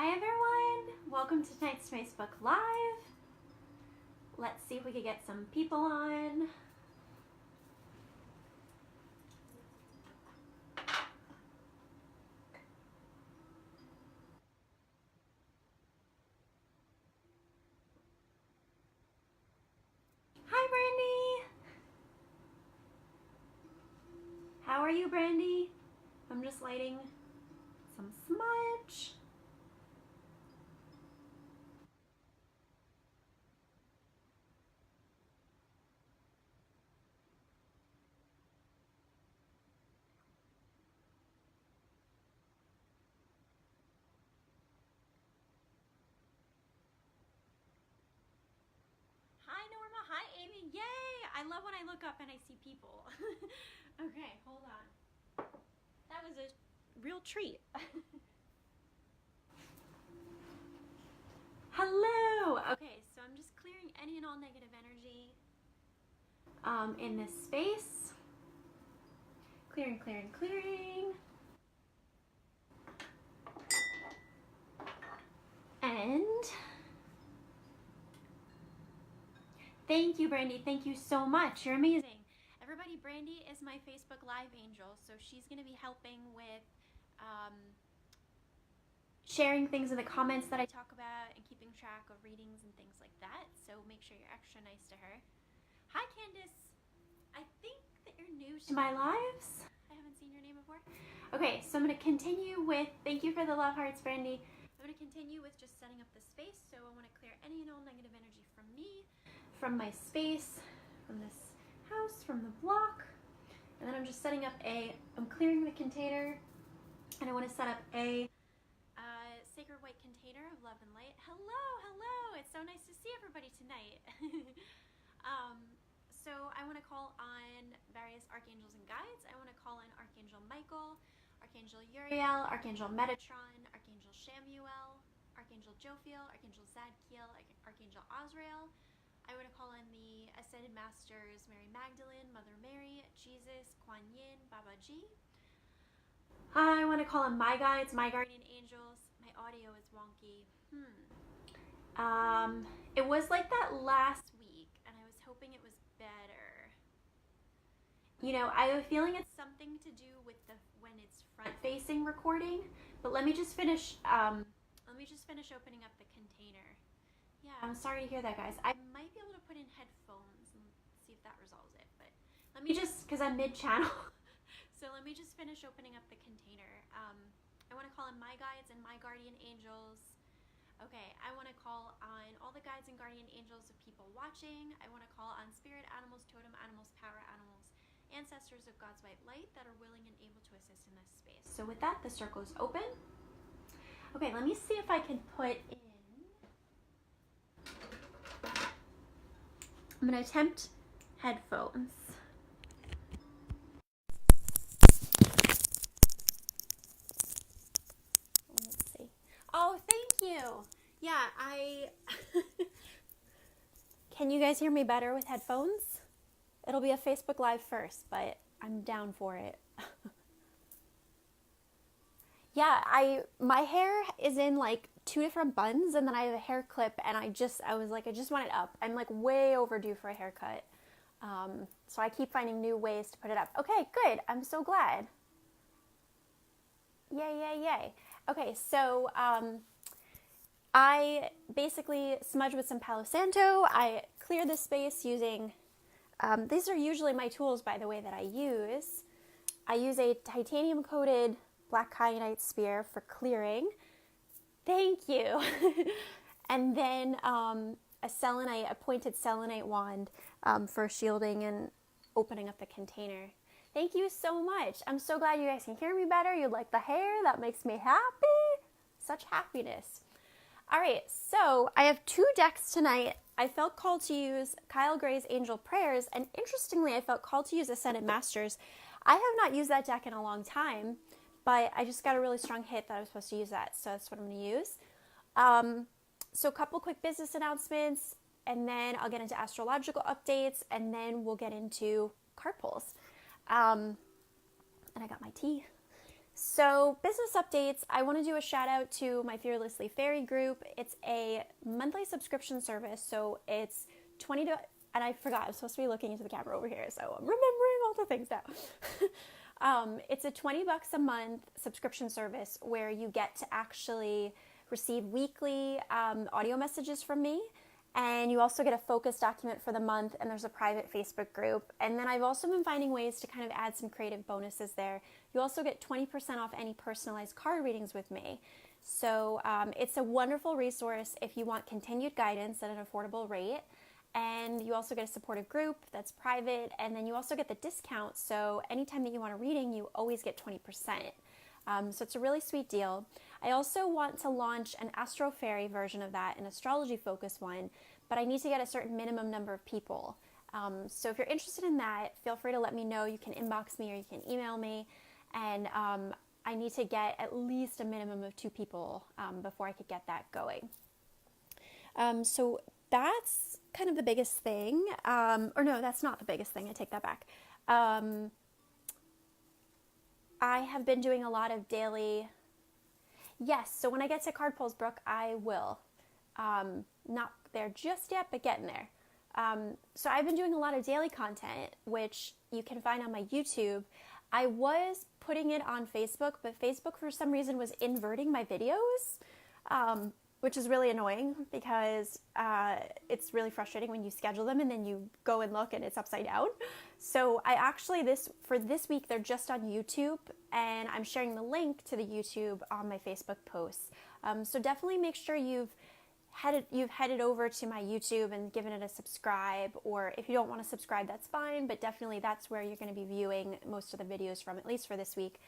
Hi everyone! Welcome to tonight's Facebook Live. Let's see if we can get some people on. Hi Brandy! How are you, Brandy? I'm just lighting some smudge. Hi Norma, hi Amy, yay! I love when I look up and I see people. Okay, hold on. That was a real treat. Hello! Okay, so I'm just clearing any and all negative energy in this space. Clearing, clearing, clearing. And thank you, Brandy. Thank you so much. You're amazing. Everybody, Brandy is my Facebook Live angel, so she's going to be helping with sharing things in the comments that I talk about and keeping track of readings and things like that. So make sure you're extra nice to her. Hi, Candace. I think that you're new to my lives. I haven't seen your name before. Okay, so I'm going to continue with, thank you for the love hearts, Brandy. I'm going to continue with just setting up the space. So I want to clear any and all negative energy from me, from my space, from this house, from the block. And then I'm just setting up I'm clearing the container, and I want to set up a sacred white container of love and light. Hello, hello. It's so nice to see everybody tonight. So I want to call on various archangels and guides. I want to call in Archangel Michael, Archangel Uriel, Archangel Metatron, Archangel Shamuel, Archangel Jophiel, Archangel Zadkiel, Archangel Azrael. I want to call in the Ascended Masters, Mary Magdalene, Mother Mary, Jesus, Kuan Yin, Baba Ji. I want to call in my guides, my guardian angels. My audio is wonky. It was like that last week, and I was hoping it was better. You know, I have a feeling it's something to do with when it's front-facing recording. But let me just finish. Opening up the container. Yeah, I'm sorry to hear that, guys. I might be able to put in headphones and see if that resolves it. But let me just, because I'm mid-channel. So let me just finish opening up the container. I want to call in my guides and my guardian angels. Okay, I want to call on all the guides and guardian angels of people watching. I want to call on spirit animals, totem animals, power animals, ancestors of God's white light that are willing and able to assist in this space. So with that, the circle is open. Okay, let me see if I can put in. I'm going to attempt headphones. Let's see. Oh, thank you. Yeah, Can you guys hear me better with headphones? It'll be a Facebook Live first, but I'm down for it. Yeah, my hair is in like 2 different buns, and then I have a hair clip, and I was like, I just want it up. I'm like way overdue for a haircut. So I keep finding new ways to put it up. Okay, good. I'm so glad. Yay, yay, yay. Okay, so I basically smudge with some Palo Santo. I clear the space using, these are usually my tools, by the way, that I use. I use a titanium-coated black kyanite spear for clearing. Thank you. And then a pointed selenite wand for shielding and opening up the container. Thank you so much. I'm so glad you guys can hear me better. You like the hair. That makes me happy. Such happiness. All right, so I have 2 decks tonight. I felt called to use Kyle Gray's Angel Prayers, and interestingly, I felt called to use Ascended Masters. I have not used that deck in a long time, but I just got a really strong hit that I was supposed to use that, so that's what I'm going to use. So a couple quick business announcements, and then I'll get into astrological updates, and then we'll get into card pulls. And I got my tea. So, business updates, I want to do a shout out to my Fearlessly Fairy group. It's a monthly subscription service, so it's 20 to, and I forgot, I'm supposed to be looking into the camera over here, so I'm remembering all the things now. It's a $20 a month subscription service where you get to actually receive weekly audio messages from me. And you also get a focus document for the month, and there's a private Facebook group. And then I've also been finding ways to kind of add some creative bonuses there. You also get 20% off any personalized card readings with me. So it's a wonderful resource if you want continued guidance at an affordable rate. And you also get a supportive group that's private, and then you also get the discount. So anytime that you want a reading, you always get 20%. So it's a really sweet deal. I also want to launch an Astro Fairy version of that, an astrology focused one, but I need to get a certain minimum number of people. So if you're interested in that, feel free to let me know. You can inbox me or you can email me. And I need to get at least a minimum of 2 people before I could get that going. So that's kind of the biggest thing. Or no, that's not the biggest thing. I take that back. I have been doing a lot of daily... Yes, so when I get to card pulls, Brooke, I will. Not there just yet, but getting there. So I've been doing a lot of daily content, which you can find on my YouTube. I was putting it on Facebook, but Facebook for some reason was inverting my videos, which is really annoying because it's really frustrating when you schedule them and then you go and look and it's upside down. So I actually, for this week, they're just on YouTube, and I'm sharing the link to the YouTube on my Facebook posts. So definitely make sure you've headed over to my YouTube and given it a subscribe, or if you don't want to subscribe, that's fine, but definitely that's where you're going to be viewing most of the videos from, at least for this week.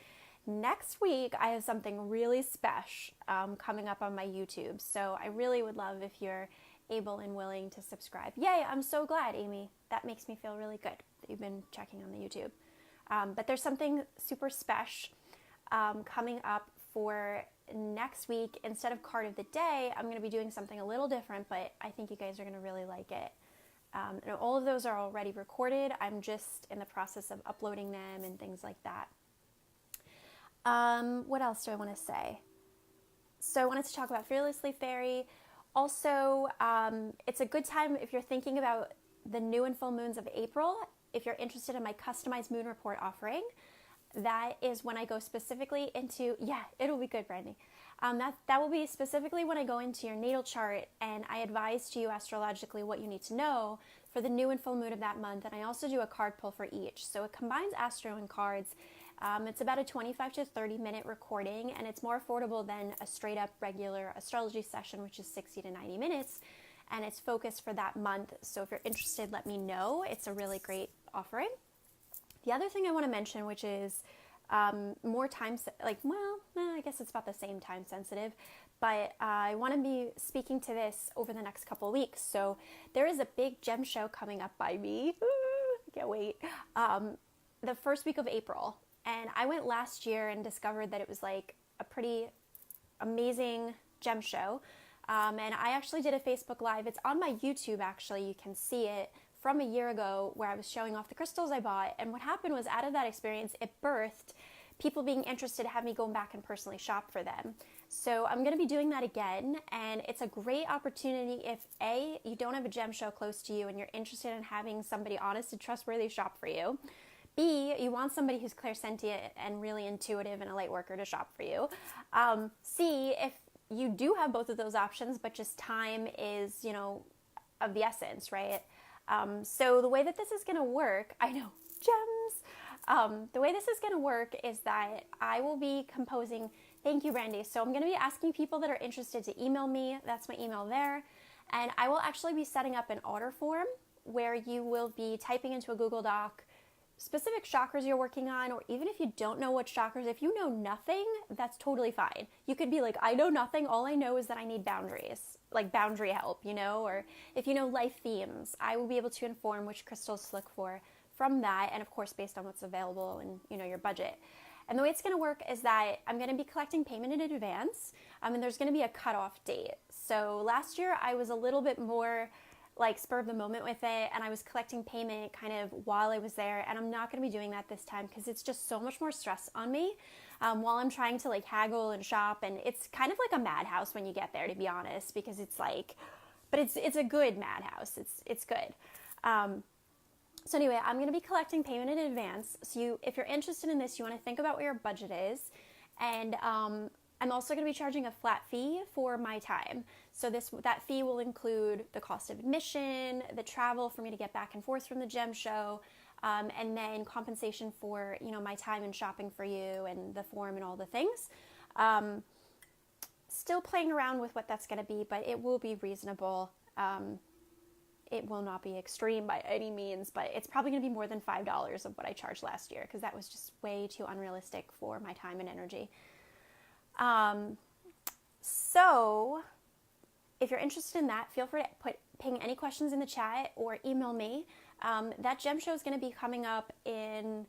Next week, I have something really special coming up on my YouTube, so I really would love if you're able and willing to subscribe. Yay, I'm so glad, Amy. That makes me feel really good that you've been checking on the YouTube. But there's something super special coming up for next week. Instead of card of the day, I'm going to be doing something a little different, but I think you guys are going to really like it. And all of those are already recorded. I'm just in the process of uploading them and things like that. What else do I want to say? So I wanted to talk about Fearlessly Fairy. Also, it's a good time if you're thinking about the new and full moons of April. If you're interested in my customized moon report offering, that is when I go specifically into, it'll be good, Brandy. That will be specifically when I go into your natal chart and I advise to you astrologically what you need to know for the new and full moon of that month. And I also do a card pull for each. So it combines astro and cards. It's about a 25 to 30 minute recording, and it's more affordable than a straight up regular astrology session, which is 60 to 90 minutes. And it's focused for that month. So if you're interested, let me know. It's a really great offering. The other thing I want to mention, which is more time, I guess it's about the same time sensitive, but I want to be speaking to this over the next couple of weeks. So there is a big gem show coming up by me. I can't wait. The first week of April. And I went last year and discovered that it was like a pretty amazing gem show. And I actually did a Facebook Live. It's on my YouTube, actually. You can see it from a year ago where I was showing off the crystals I bought. And what happened was, out of that experience, it birthed people being interested to have me go back and personally shop for them. So I'm going to be doing that again. And it's a great opportunity if A, you don't have a gem show close to you and you're interested in having somebody honest and trustworthy shop for you. B, you want somebody who's clairsentient and really intuitive and a light worker to shop for you. C, if you do have both of those options, but just time is, of the essence, right? So the way that this is going to work, I know, gems. The way this is going to work is that I will be composing, thank you, Brandy. So I'm going to be asking people that are interested to email me. That's my email there. And I will actually be setting up an order form where you will be typing into a Google Doc specific chakras you're working on, or even if you don't know what chakras, if you know nothing, that's totally fine. You could be like, I know nothing, all I know is that I need boundaries, like boundary help, or if you know life themes, I will be able to inform which crystals to look for from that, and of course based on what's available and your budget. And the way it's going to work is that I'm going to be collecting payment in advance, and there's going to be a cutoff date. So last year I was a little bit more like spur of the moment with it, and I was collecting payment kind of while I was there, and I'm not going to be doing that this time because it's just so much more stress on me. while I'm trying to like haggle and shop. And it's kind of like a madhouse when you get there, to be honest, because it's like, but it's a good madhouse. It's good. So anyway, I'm going to be collecting payment in advance. So if you're interested in this, you want to think about what your budget is. And I'm also going to be charging a flat fee for my time. So that fee will include the cost of admission, the travel for me to get back and forth from the gem show, and then compensation for, my time and shopping for you and the form and all the things. Still playing around with what that's going to be, but it will be reasonable. It will not be extreme by any means, but it's probably going to be more than $5 of what I charged last year, because that was just way too unrealistic for my time and energy. So if you're interested in that, feel free to ping any questions in the chat or email me. That gem show is going to be coming up in,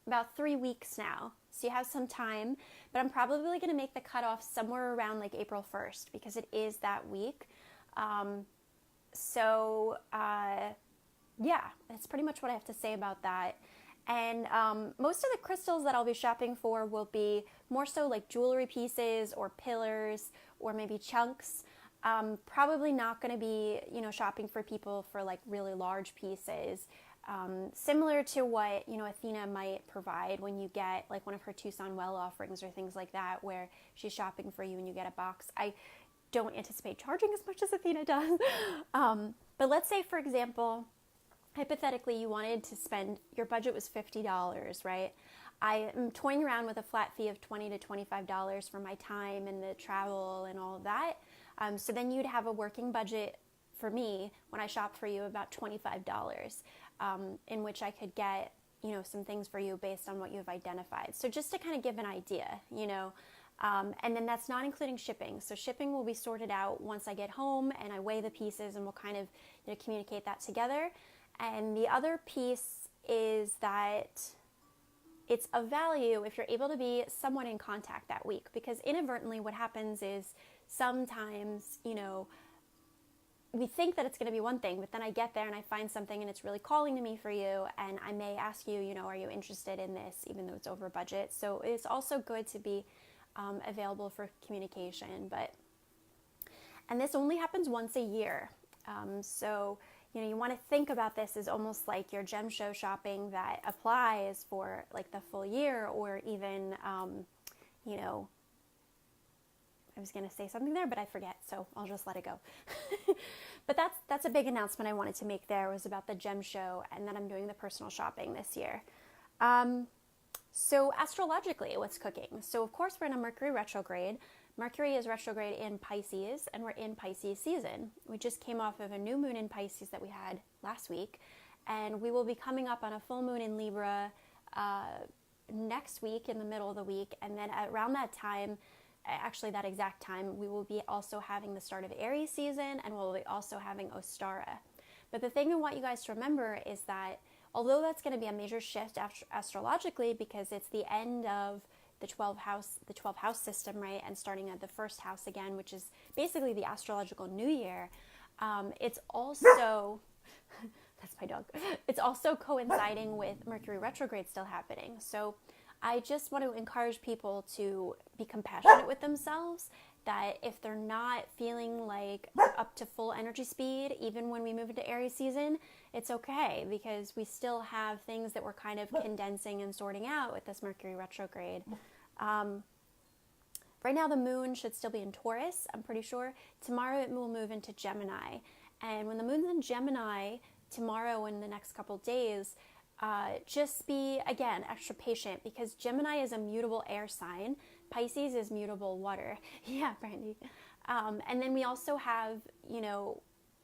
about 3 weeks now. So you have some time, but I'm probably going to make the cutoff somewhere around like April 1st, because it is that week. Yeah, that's pretty much what I have to say about that. And most of the crystals that I'll be shopping for will be more so like jewelry pieces or pillars or maybe chunks. Probably not going to be, shopping for people for like really large pieces. Similar to what, Essene might provide when you get like one of her Tucson well offerings or things like that, where she's shopping for you and you get a box. I don't anticipate charging as much as Essene does. But let's say, for example, hypothetically, you wanted to spend, your budget was $50, right? I am toying around with a flat fee of $20 to $25 for my time and the travel and all of that. So then you'd have a working budget for me when I shop for you about $25, in which I could get, some things for you based on what you've identified. So just to kind of give an idea, and then that's not including shipping. So shipping will be sorted out once I get home and I weigh the pieces, and we'll kind of communicate that together. And the other piece is that it's of value if you're able to be somewhat in contact that week, because inadvertently what happens is sometimes, we think that it's going to be one thing, but then I get there and I find something and it's really calling to me for you, and I may ask you, are you interested in this, even though it's over budget. So it's also good to be available for communication. And this only happens once a year. So you want to think about this as almost like your gem show shopping that applies for like the full year, or even, I was going to say something there, but I forget, so I'll just let it go. But that's a big announcement I wanted to make there, was about the gem show, and then I'm doing the personal shopping this year. So astrologically, what's cooking? So of course we're in a Mercury retrograde. Mercury is retrograde in Pisces, and we're in Pisces season. We just came off of a new moon in Pisces that we had last week, and we will be coming up on a full moon in Libra next week, in the middle of the week, and then around that time, actually that exact time, we will be also having the start of Aries season, and we'll be also having Ostara. But the thing I want you guys to remember is that although that's going to be a major shift astrologically, because it's the end of the 12 house system, right, and starting at the first house again, which is basically the astrological new year, it's also that's my dog. It's also coinciding with Mercury retrograde still happening. So I just want to encourage people to be compassionate with themselves, that if they're not feeling like up to full energy speed, even when we move into Aries season, it's okay, because we still have things that we're kind of condensing and sorting out with this Mercury retrograde. Right now the moon should still be in Taurus, I'm pretty sure. Tomorrow it will move into Gemini. And when the moon's in Gemini, tomorrow and the next couple days, just be, again, extra patient, because Gemini is a mutable air sign. Pisces is mutable water. Yeah, Brandy. And then we also have,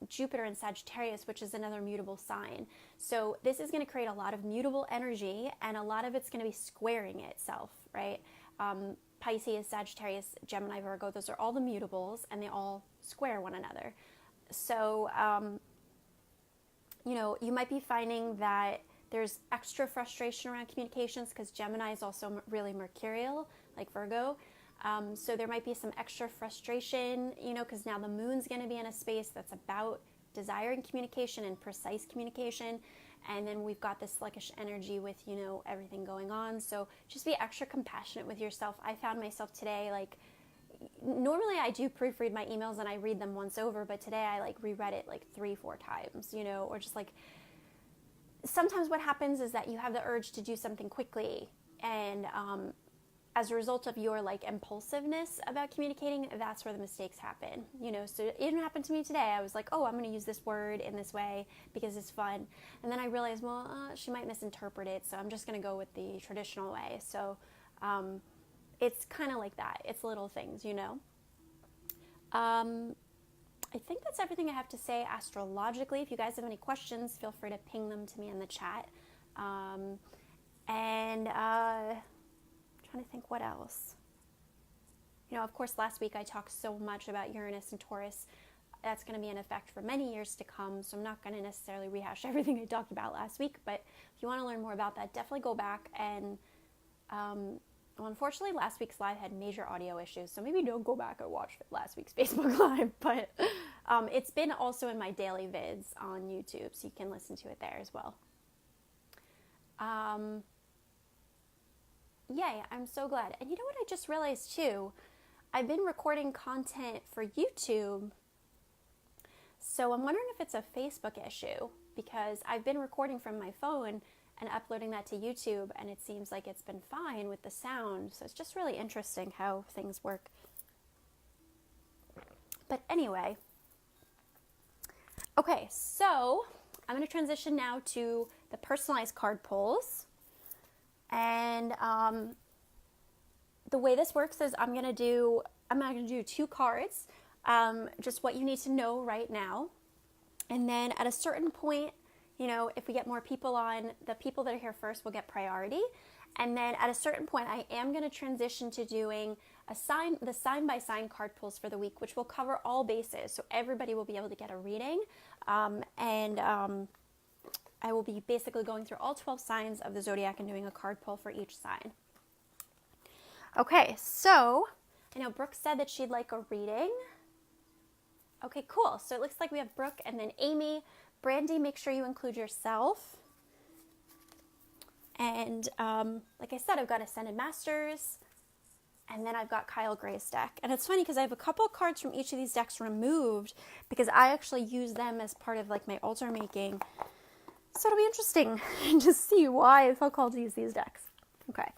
Jupiter in Sagittarius, which is another mutable sign. So this is going to create a lot of mutable energy, and a lot of it's going to be squaring itself, right? Pisces, Sagittarius, Gemini, Virgo, those are all the mutables, and they all square one another. So, you might be finding that there's extra frustration around communications, because Gemini is also really mercurial, like Virgo. So there might be some extra frustration, because now the moon's going to be in a space that's about desiring communication and precise communication. And then we've got this sluggish energy with, you know, everything going on. So just be extra compassionate with yourself. I found myself today, like, normally I do proofread my emails and I read them once over, but today I like reread it like 3-4 times, you know, or just like, sometimes what happens is that you have the urge to do something quickly, and as a result of your like impulsiveness about communicating, that's where the mistakes happen, you know. So it didn't happen to me today. I was like, oh, I'm going to use this word in this way because it's fun, and then I realized, well, she might misinterpret it, so I'm just going to go with the traditional way. So it's kind of like that. It's little things, you know. I think that's everything I have to say astrologically. If you guys have any questions, feel free to ping them to me in the chat. Trying to think what else. You know, of course, last week I talked so much about Uranus and Taurus. That's going to be in effect for many years to come, so I'm not going to necessarily rehash everything I talked about last week, but if you want to learn more about that, definitely go back. And well, unfortunately, last week's live had major audio issues, so maybe don't go back and watch last week's Facebook Live, but it's been also in my daily vids on YouTube, so you can listen to it there as well. Yay, I'm so glad. And you know what I just realized too? I've been recording content for YouTube, so I'm wondering if it's a Facebook issue, because I've been recording from my phone and uploading that to YouTube, and it seems like it's been fine with the sound, so it's just really interesting how things work. But anyway, okay, so I'm going to transition now to the personalized card pulls. And the way this works is I'm going to do 2 cards, just what you need to know right now. And then at a certain point, you know, if we get more people on, the people that are here first will get priority. And then at a certain point, I am going to transition to doing the sign by sign card pulls for the week, which will cover all bases. So everybody will be able to get a reading. I will be basically going through all 12 signs of the zodiac and doing a card pull for each sign. Okay, so I know Brooke said that she'd like a reading. Okay, cool. So it looks like we have Brooke and then Amy. Brandy, make sure you include yourself. And like I said, I've got Ascended Masters, and then I've got Kyle Gray's deck. And it's funny because I have a couple of cards from each of these decks removed because I actually use them as part of like my altar making. So it'll be interesting to see why I felt called to use these decks. Okay.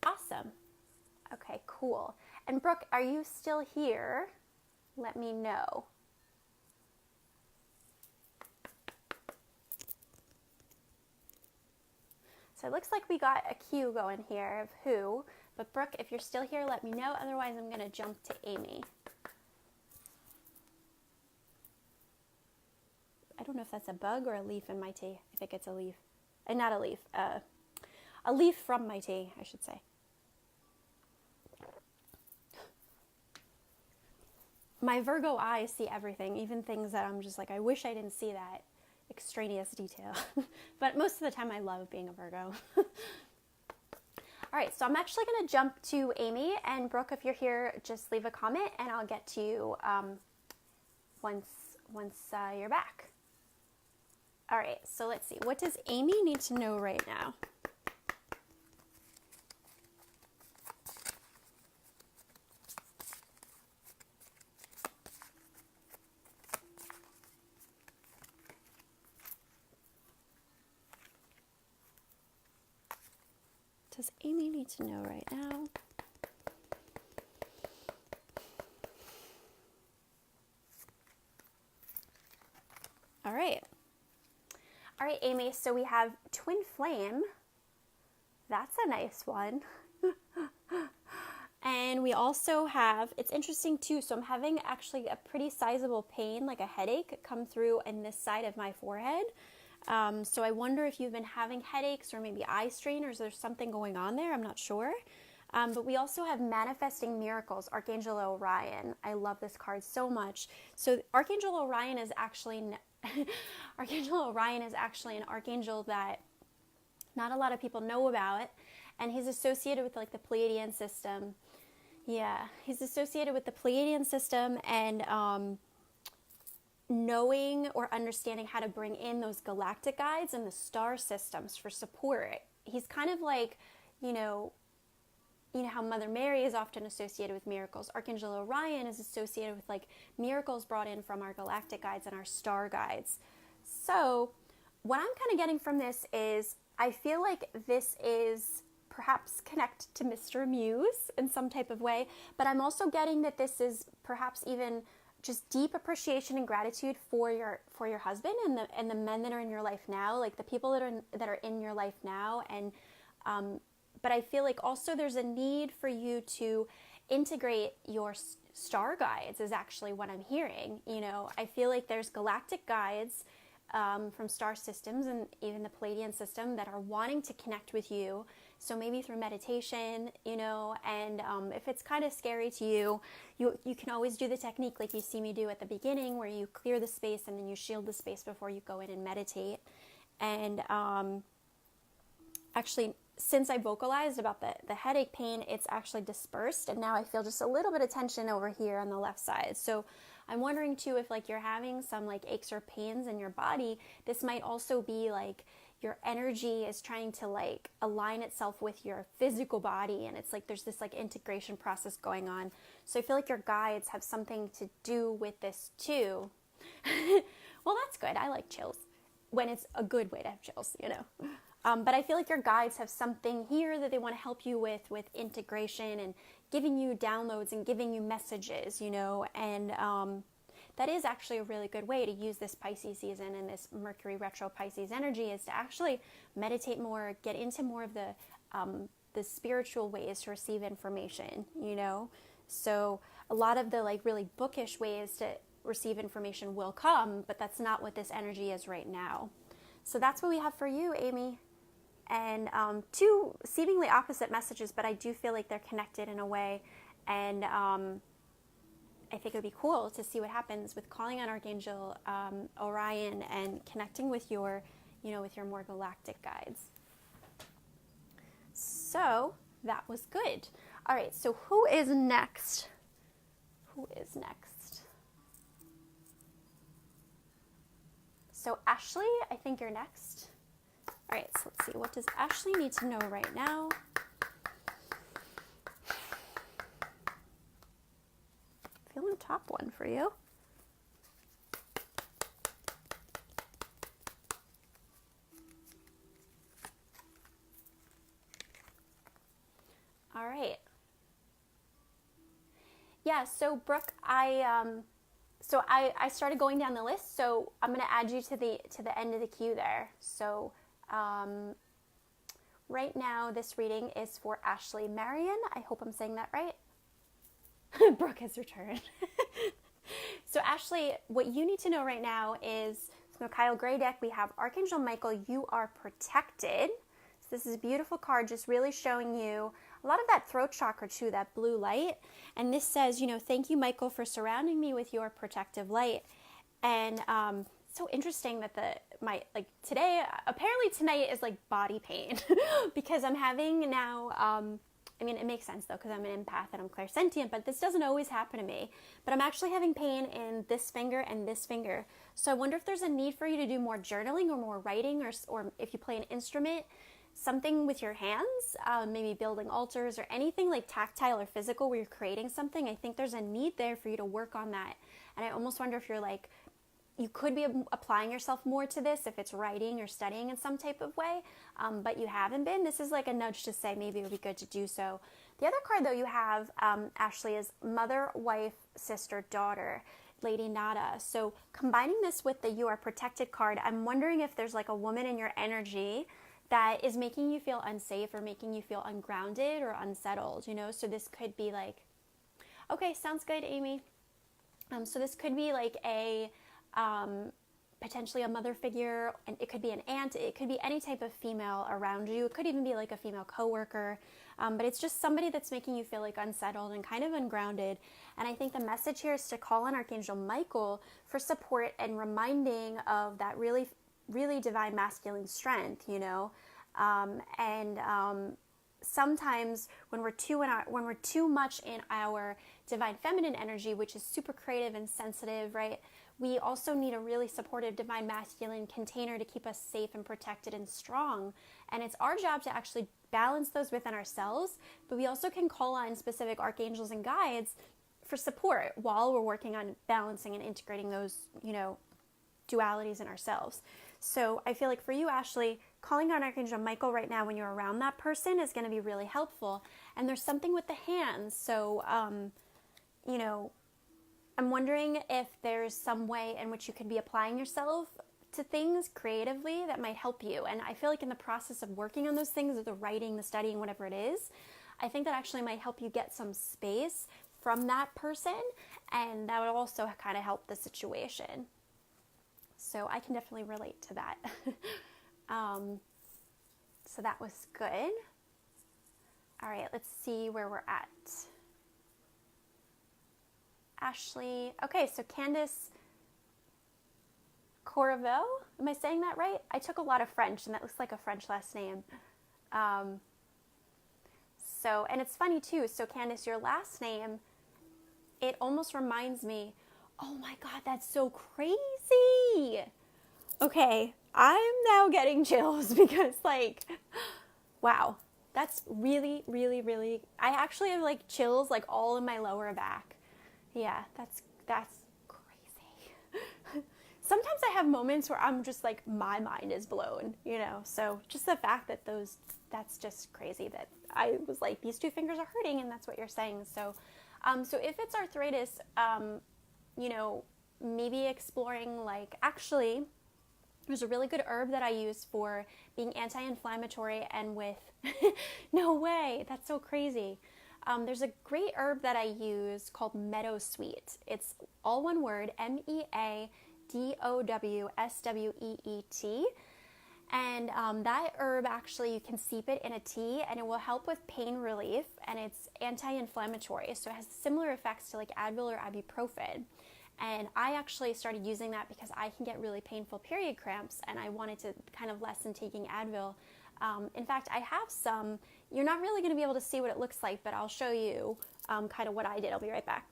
Awesome. Okay, cool. And Brooke, are you still here? Let me know. So it looks like we got a queue going here of who, but Brooke, if you're still here, let me know. Otherwise, I'm going to jump to Amy. I don't know if that's a bug or a leaf in my tea. I think it's a leaf. Not a leaf. A leaf from my tea, I should say. My Virgo eyes see everything, even things that I'm just like, I wish I didn't see that extraneous detail. But most of the time I love being a Virgo. All right, so I'm actually going to jump to Amy, and Brooke, if you're here, just leave a comment and I'll get to you once you're back. All right, so let's see. What does Amy need to know right now? Does Amy need to know right now? All right. All right, Amy, so we have Twin Flame. That's a nice one. And we also have, it's interesting too, so I'm having actually a pretty sizable pain, like a headache, come through in this side of my forehead. So I wonder if you've been having headaches or maybe eye strain, or is there something going on there? I'm not sure. But we also have Manifesting Miracles, Archangel Orion. I love this card so much. So Archangel Orion is actually Archangel Orion is actually an archangel that not a lot of people know about, and he's associated with like the Pleiadian system. Yeah, he's associated with the Pleiadian system, and knowing or understanding how to bring in those galactic guides and the star systems for support. He's kind of like, you know how Mother Mary is often associated with miracles. Archangel Orion is associated with like miracles brought in from our galactic guides and our star guides. So what I'm kind of getting from this is I feel like this is perhaps connected to Mr. Muse in some type of way, but I'm also getting that this is perhaps even just deep appreciation and gratitude for your husband and the men that are in your life now, like the people that are in your life now. And but I feel like also there's a need for you to integrate your star guides is actually what I'm hearing. You know, I feel like there's galactic guides from star systems and even the Palladian system that are wanting to connect with you. So maybe through meditation, you know, and if it's kind of scary to you, you can always do the technique like you see me do at the beginning, where you clear the space and then you shield the space before you go in and meditate. And actually, since I vocalized about the headache pain, it's actually dispersed, and now I feel just a little bit of tension over here on the left side. So I'm wondering too, if like you're having some like aches or pains in your body, this might also be like your energy is trying to like align itself with your physical body, and it's like there's this like integration process going on. So I feel like your guides have something to do with this too. Well, that's good. I like chills when it's a good way to have chills, you know. But I feel like your guides have something here that they want to help you with integration and giving you downloads and giving you messages, you know, and that is actually a really good way to use this Pisces season and this Mercury retro Pisces energy, is to actually meditate more, get into more of the spiritual ways to receive information, you know. So a lot of the like really bookish ways to receive information will come, but that's not what this energy is right now. So that's what we have for you, Amy. And two seemingly opposite messages, but I do feel like they're connected in a way. And I think it would be cool to see what happens with calling on Archangel Orion and connecting with your, you know, with your more galactic guides. So that was good. All right, so who is next? Who is next? So Ashley, I think you're next. All right, so let's see. What does Ashley need to know right now? Feeling a top one for you. All right. Yeah, so Brooke, I started going down the list, so I'm going to add you to the end of the queue there. So right now, this reading is for Ashley Marion. I hope I'm saying that right. Brooke has returned. So Ashley, what you need to know right now is, from the Kyle Gray deck, we have Archangel Michael, you are protected. So this is a beautiful card, just really showing you a lot of that throat chakra too, that blue light. And this says, you know, thank you, Michael, for surrounding me with your protective light. And so interesting that today, apparently tonight is like body pain because I'm having now, I mean, it makes sense though, because I'm an empath and I'm clairsentient, but this doesn't always happen to me. But I'm actually having pain in this finger and this finger. So I wonder if there's a need for you to do more journaling or more writing, or if you play an instrument, something with your hands, maybe building altars or anything like tactile or physical where you're creating something. I think there's a need there for you to work on that. And I almost wonder if you're like, you could be applying yourself more to this if it's writing or studying in some type of way, but you haven't been. This is like a nudge to say maybe it would be good to do so. The other card, though, you have, Ashley, is Mother, Wife, Sister, Daughter, Lady Nada. So combining this with the You Are Protected card, I'm wondering if there's like a woman in your energy that is making you feel unsafe or making you feel ungrounded or unsettled, you know? So this could be like, okay, sounds good, Amy. So this could be like a... potentially a mother figure, and it could be an aunt, it could be any type of female around you, it could even be like a female coworker, but it's just somebody that's making you feel like unsettled and kind of ungrounded. And I think the message here is to call on Archangel Michael for support and reminding of that really, really divine masculine strength, you know, sometimes when we're too much in our divine feminine energy, which is super creative and sensitive, right? we also need a really supportive divine masculine container to keep us safe and protected and strong. And it's our job to actually balance those within ourselves, but we also can call on specific archangels and guides for support while we're working on balancing and integrating those, dualities in ourselves. So I feel like for you, Ashley, calling on Archangel Michael right now when you're around that person is going to be really helpful. And there's something with the hands. So, I'm wondering if there's some way in which you could be applying yourself to things creatively that might help you. And I feel like in the process of working on those things, or the writing, the studying, whatever it is, I think that actually might help you get some space from that person. And that would also kind of help the situation. So I can definitely relate to that. So that was good. All right, let's see where we're at. Ashley. Okay, so Candace Corriveau. Am I saying that right? I took a lot of French, and that looks like a French last name. And it's funny too. So Candace, your last name, it almost reminds me, oh my God, that's so crazy. Okay, I'm now getting chills because wow, that's really, really, really, I actually have chills all in my lower back. Yeah, that's crazy. Sometimes I have moments where I'm just my mind is blown, so just the fact that that's just crazy that I was these two fingers are hurting, and that's what you're saying. So, so if it's arthritis, maybe exploring actually, there's a really good herb that I use for being anti-inflammatory and with, no way, that's so crazy. There's a great herb that I use called Meadowsweet. It's all one word, Meadowsweet. And that herb, actually, you can steep it in a tea, and it will help with pain relief, and it's anti-inflammatory. So it has similar effects to Advil or ibuprofen. And I actually started using that because I can get really painful period cramps, and I wanted to kind of lessen taking Advil. In fact, I have some. You're not really going to be able to see what it looks like, but I'll show you kind of what I did. I'll be right back.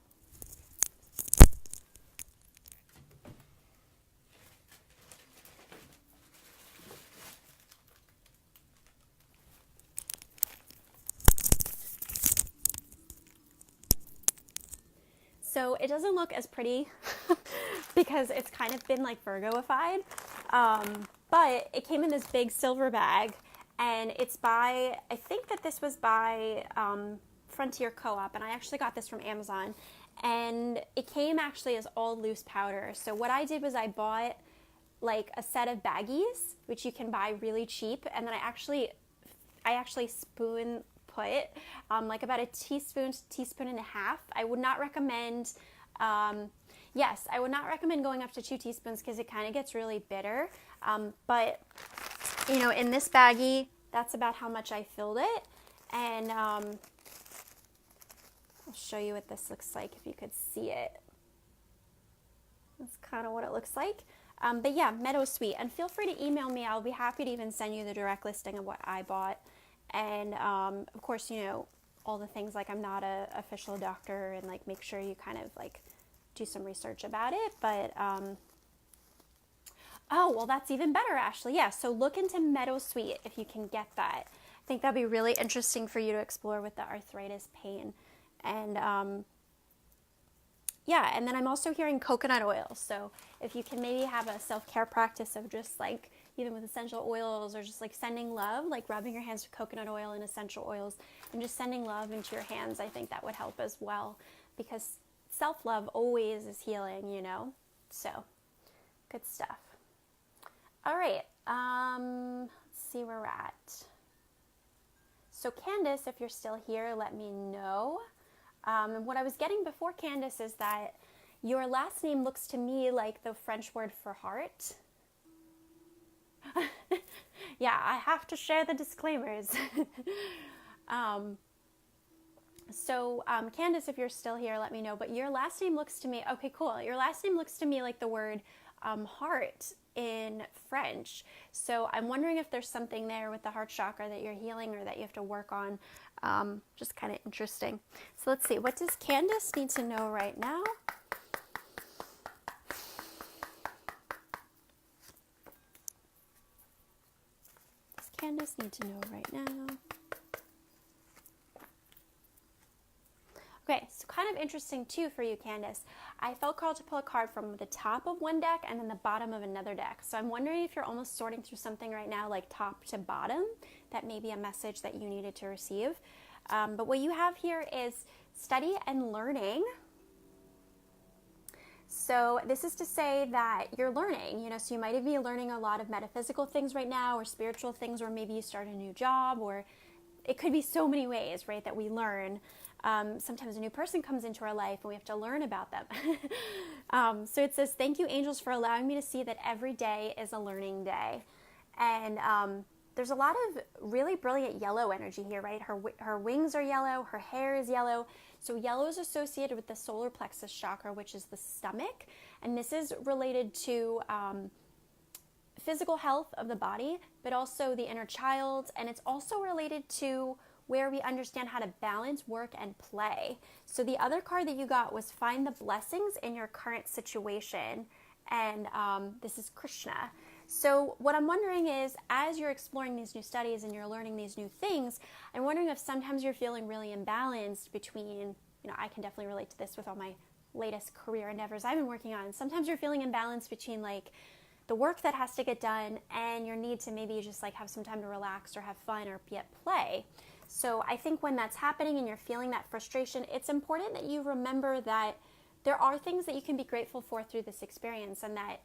So it doesn't look as pretty because it's kind of been Virgoified, but it came in this big silver bag, and it's by, I think that this was by Frontier Co-op, and I actually got this from Amazon, and it came actually as all loose powder. So what I did was I bought a set of baggies, which you can buy really cheap, and then I actually spoon put about a teaspoon and a half. I would not recommend, I would not recommend going up to 2 teaspoons because it kind of gets really bitter. But, in this baggie, that's about how much I filled it. And I'll show you what this looks like if you could see it. That's kind of what it looks like. But yeah, Meadowsweet. And feel free to email me. I'll be happy to even send you the direct listing of what I bought. And, of course, all the things I'm not a official doctor, and make sure you kind of do some research about it. But, oh, well, that's even better, Ashley. Yeah. So look into Meadowsweet if you can get that. I think that'd be really interesting for you to explore with the arthritis pain. And, yeah. And then I'm also hearing coconut oil. So if you can maybe have a self-care practice of just even with essential oils, or just sending love, rubbing your hands with coconut oil and essential oils and just sending love into your hands, I think that would help as well, because self-love always is healing, so good stuff. All right, let's see where we're at. So Candace, if you're still here, let me know. And what I was getting before, Candace, is that your last name looks to me like the French word for heart. Yeah, I have to share the disclaimers. Candace, if you're still here, let me know. But your last name looks to me, okay, cool. Your last name looks to me like the word heart in French. So I'm wondering if there's something there with the heart chakra that you're healing or that you have to work on. Just kind of interesting. So let's see. What does Candace need to know right now? Candace need to know right now? Okay, so kind of interesting too for you, Candace. I felt called to pull a card from the top of one deck and then the bottom of another deck. So I'm wondering if you're almost sorting through something right now, like top to bottom, that may be a message that you needed to receive. But what you have here is study and learning. So this is to say that you're learning, so you might be learning a lot of metaphysical things right now, or spiritual things, or maybe you start a new job, or it could be so many ways, right, that we learn. Sometimes a new person comes into our life and we have to learn about them. So it says, thank you, angels, for allowing me to see that every day is a learning day. And there's a lot of really brilliant yellow energy here, right? Her wings are yellow, her hair is yellow. So yellow is associated with the solar plexus chakra, which is the stomach. And this is related to physical health of the body, but also the inner child. And it's also related to where we understand how to balance work and play. So the other card that you got was find the blessings in your current situation. And this is Krishna. So what I'm wondering is, as you're exploring these new studies and you're learning these new things, I'm wondering if sometimes you're feeling really imbalanced between, I can definitely relate to this with all my latest career endeavors I've been working on. Sometimes you're feeling imbalanced between like the work that has to get done and your need to maybe just like have some time to relax or have fun or be at play. So I think when that's happening and you're feeling that frustration, it's important that you remember that there are things that you can be grateful for through this experience, and that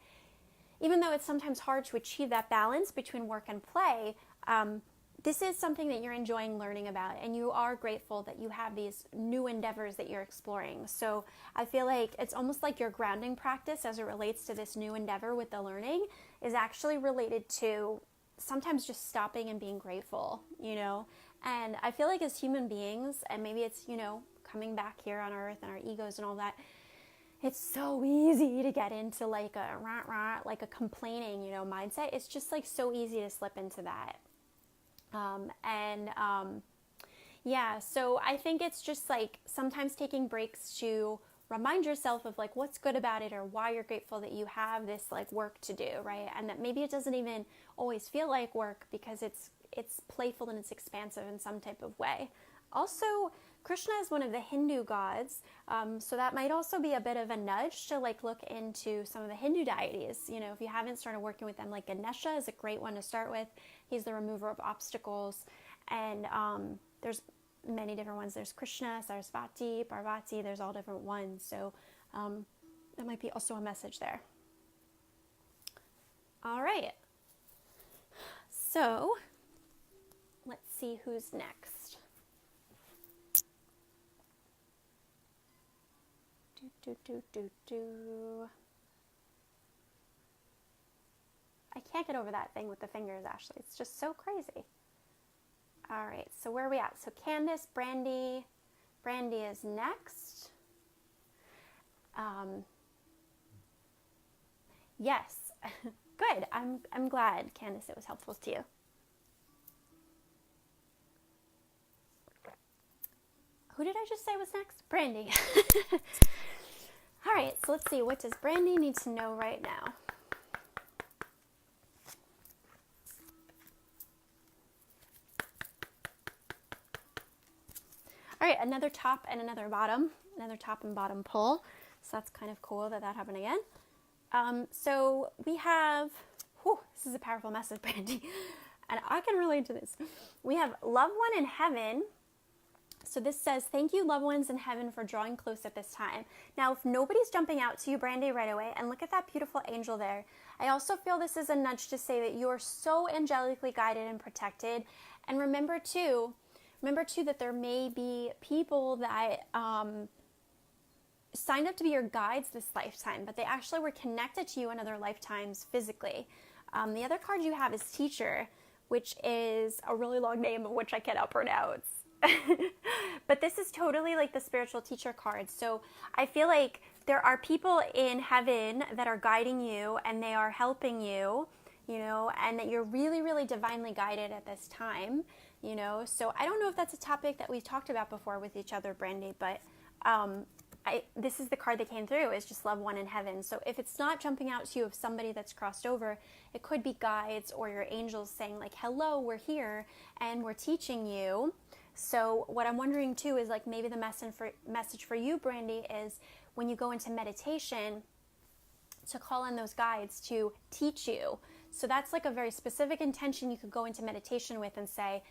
even though it's sometimes hard to achieve that balance between work and play, this is something that you're enjoying learning about, and you are grateful that you have these new endeavors that you're exploring. So I feel like it's almost like your grounding practice as it relates to this new endeavor with the learning is actually related to sometimes just stopping and being grateful, And I feel like as human beings, and maybe it's, coming back here on earth and our egos and all that, it's so easy to get into like a rah-rah, like a complaining, mindset. It's just like so easy to slip into that. So I think it's just like sometimes taking breaks to remind yourself of like what's good about it or why you're grateful that you have this like work to do, right? And that maybe it doesn't even always feel like work because it's playful and it's expansive in some type of way. Also, Krishna is one of the Hindu gods, so that might also be a bit of a nudge to like look into some of the Hindu deities. If you haven't started working with them, like Ganesha is a great one to start with. He's the remover of obstacles, and there's many different ones. There's Krishna, Sarasvati, Parvati, there's all different ones, so that might be also a message there. All right, so let's see who's next. I can't get over that thing with the fingers, Ashley. It's just so crazy. All right, so where are we at? So Candace, Brandy is next. Yes, good. I'm glad, Candace, it was helpful to you. Who did I just say was next? Brandy. All right, so let's see. What does Brandy need to know right now? All right, another top and another bottom. Another top and bottom pull. So that's kind of cool that happened again. So we have, this is a powerful message, Brandy. And I can relate to this. We have loved one in heaven. So this says, thank you, loved ones in heaven, for drawing close at this time. Now, if nobody's jumping out to you, Brandy, right away, and look at that beautiful angel there, I also feel this is a nudge to say that you are so angelically guided and protected. And remember too, that there may be people that signed up to be your guides this lifetime, but they actually were connected to you in other lifetimes physically. The other card you have is teacher, which is a really long name of which I cannot pronounce. But this is totally like the spiritual teacher card. So I feel like there are people in heaven that are guiding you and they are helping you, and that you're really, really divinely guided at this time, So I don't know if that's a topic that we've talked about before with each other, Brandy, but I this is the card that came through, is just love one in heaven. So if it's not jumping out to you of somebody that's crossed over, it could be guides or your angels saying like, hello, we're here and we're teaching you. So what I'm wondering too is like maybe the message for you, Brandy, is when you go into meditation to call in those guides to teach you. So that's like a very specific intention you could go into meditation with and say,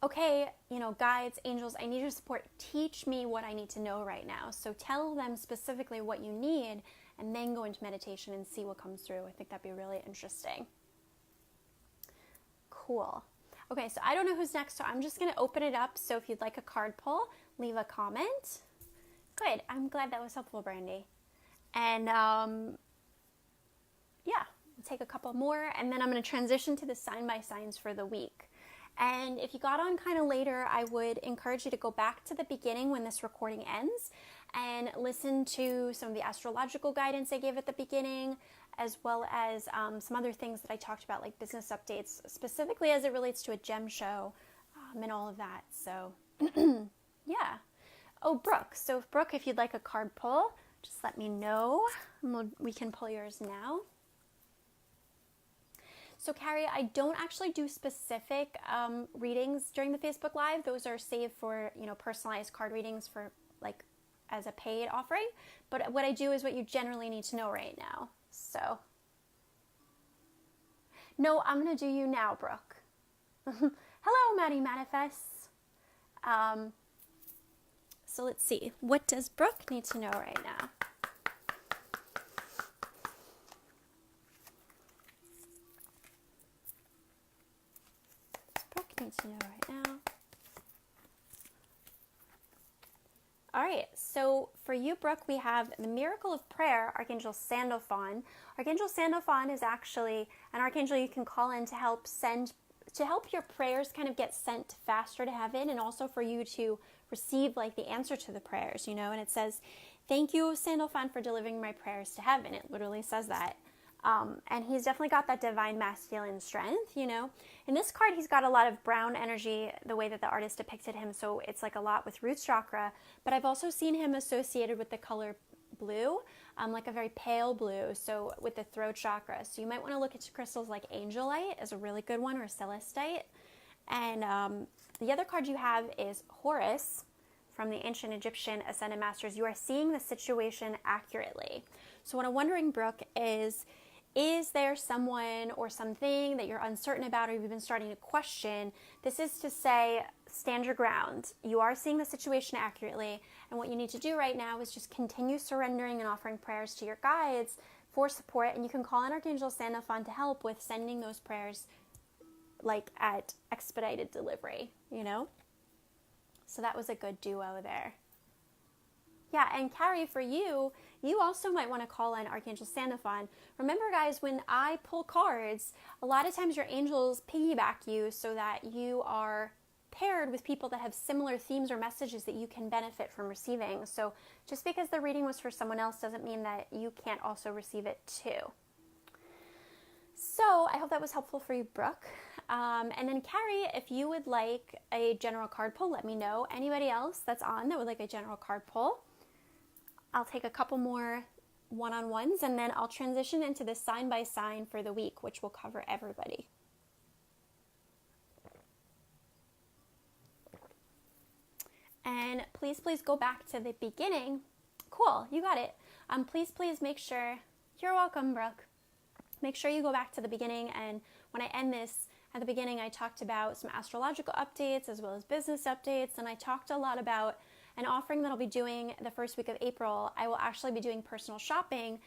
okay, you know, guides, angels, I need your support. Teach me what I need to know right now. So tell them specifically what you need and then go into meditation and see what comes through. I think that'd be really interesting. Cool. Okay, so I don't know who's next, so I'm just going to open it up. So if you'd like a card pull, leave a comment. Good. I'm glad that was helpful, Brandy. And yeah, we'll take a couple more, and then I'm going to transition to the sign by signs for the week. And if you got on kind of later, I would encourage you to go back to the beginning when this recording ends and listen to some of the astrological guidance I gave at the beginning, as well as some other things that I talked about, like business updates, specifically as it relates to a gem show and all of that. So, yeah. Oh, Brooke. So, Brooke, if you'd like a card pull, just let me know. And we can pull yours now. So, Carrie, I don't actually do specific readings during the Facebook Live. Those are saved for, you know, personalized card readings for, like, as a paid offering. But what I do is what you generally need to know right now. So, no, I'm going to do you now, Brooke. Hello, Maddie Manifests. So let's see. What does Brooke need to know right now? Need to know right now. All right, so for you, Brooke, we have the Miracle of Prayer, Archangel Sandalphon. Archangel Sandalphon is actually an archangel you can call in to help your prayers kind of get sent faster to heaven, and also for you to receive like the answer to the prayers, you know. And it says, "Thank you, Sandalphon, for delivering my prayers to heaven." It literally says that. And he's definitely got that divine masculine strength, you know. In this card, he's got a lot of brown energy, the way that the artist depicted him, so it's like a lot with root chakra. But I've also seen him associated with the color blue, like a very pale blue, so with the throat chakra. So you might want to look into crystals like angelite is a really good one, or celestite. And the other card you have is Horus from the ancient Egyptian Ascended Masters. You are seeing the situation accurately. So what I'm wondering, Brooke, is there someone or something that you're uncertain about, or you've been starting to question? This is to say, stand your ground. You are seeing the situation accurately, and what you need to do right now is just continue surrendering and offering prayers to your guides for support, and you can call in Archangel Sandalphon to help with sending those prayers like at expedited delivery, you know? So that was a good duo there. Yeah, and Carrie, for you, you also might want to call in Archangel Sandalphon. Remember, guys, when I pull cards, a lot of times your angels piggyback you so that you are paired with people that have similar themes or messages that you can benefit from receiving. So just because the reading was for someone else doesn't mean that you can't also receive it too. So I hope that was helpful for you, Brooke. And then Carrie, if you would like a general card pull, let me know. Anybody else that's on that would like a general card pull? I'll take a couple more one-on-ones, and then I'll transition into the sign by sign for the week, which will cover everybody. And please go back to the beginning. Cool, you got it. Please make sure, you're welcome, Brooke. Make sure you go back to the beginning, and when I end this, at the beginning I talked about some astrological updates as well as business updates, and I talked a lot about an offering that I'll be doing the first week of April. I will actually be doing personal shopping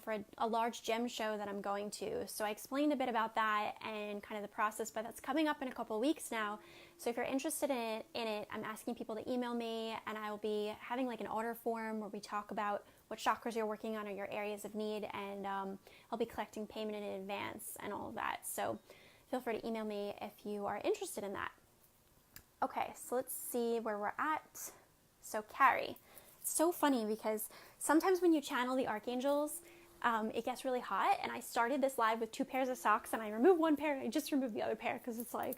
for a large gem show that I'm going to. So I explained a bit about that and kind of the process, but that's coming up in a couple of weeks now. So if you're interested in it, I'm asking people to email me, and I will be having like an order form where we talk about what chakras you're working on or your areas of need, and I'll be collecting payment in advance and all of that. So feel free to email me if you are interested in that. Okay, so let's see where we're at. So Carrie, it's so funny because sometimes when you channel the archangels, it gets really hot, and I started this live with 2 pairs of socks, and I removed one pair, and I just removed the other pair because it's like,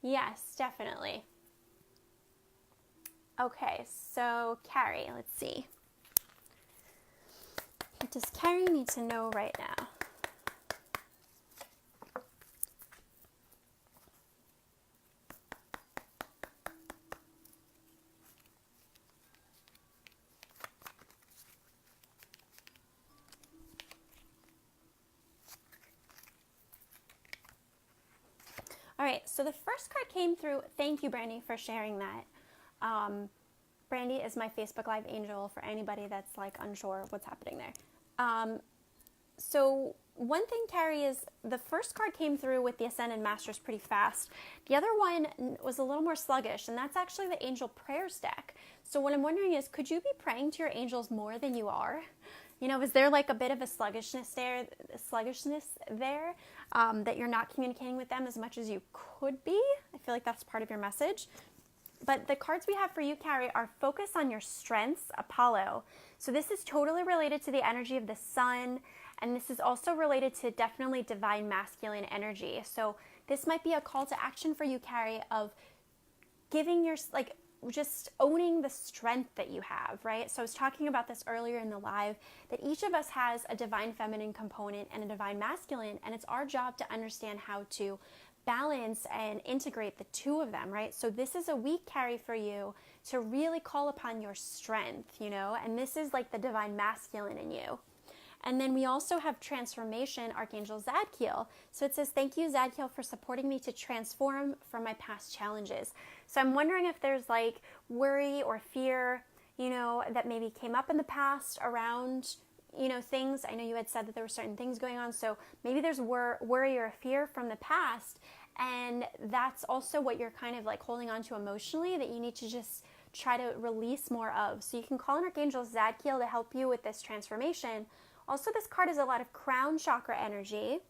yes, definitely. Okay, so Carrie, let's see. What does Carrie need to know right now? All right, so the first card came through. Thank you, Brandy, for sharing that. Brandy is my Facebook Live angel for anybody that's like unsure what's happening there. So one thing, Carrie, is the first card came through with the Essene and Masters pretty fast. The other one was a little more sluggish, and that's actually the Angel Prayers deck. So what I'm wondering is, could you be praying to your angels more than you are? You know, is there like a bit of a sluggishness there, that you're not communicating with them as much as you could be? I feel like that's part of your message. But the cards we have for you, Carrie, are focus on your strengths, Apollo. So this is totally related to the energy of the sun, and this is also related to definitely divine masculine energy. So this might be a call to action for you, Carrie, of giving your, like, just owning the strength that you have, right? So I was talking about this earlier in the live, that each of us has a divine feminine component and a divine masculine, and it's our job to understand how to balance and integrate the two of them, right? So this is a week, Carrie, for you to really call upon your strength, you know, and this is like the divine masculine in you. And then we also have transformation, Archangel Zadkiel. So it says, thank you, Zadkiel, for supporting me to transform from my past challenges. So I'm wondering if there's like worry or fear, you know, that maybe came up in the past around, you know, things. I know you had said that there were certain things going on. So maybe there's worry or fear from the past. And that's also what you're kind of like holding on to emotionally, that you need to just try to release more of. So you can call on Archangel Zadkiel to help you with this transformation. Also, this card is a lot of crown chakra energy,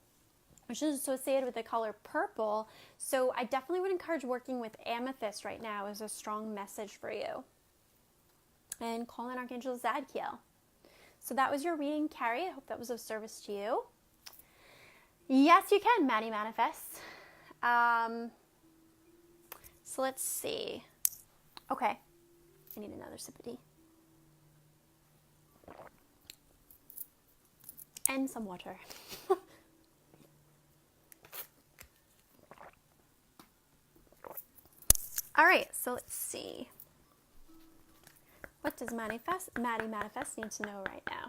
which is associated with the color purple. So I definitely would encourage working with amethyst right now as a strong message for you. And call on Archangel Zadkiel. So that was your reading, Carrie. I hope that was of service to you. Yes, you can, Maddie Manifest. So let's see. Okay, I need another sip of tea. And some water. All right, so let's see. What does Maddie Manifest need to know right now?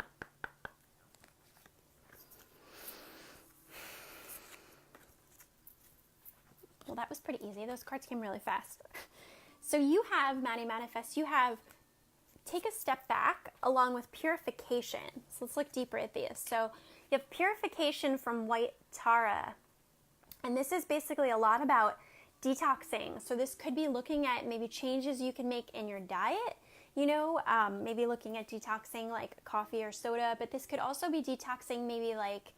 Well, that was pretty easy. Those cards came really fast. So you have, Maddie Manifest, you have take a step back along with purification. So let's look deeper at these. So you have purification from white Tara. And this is basically a lot about detoxing. So this could be looking at maybe changes you can make in your diet, you know, maybe looking at detoxing like coffee or soda, but this could also be detoxing maybe like,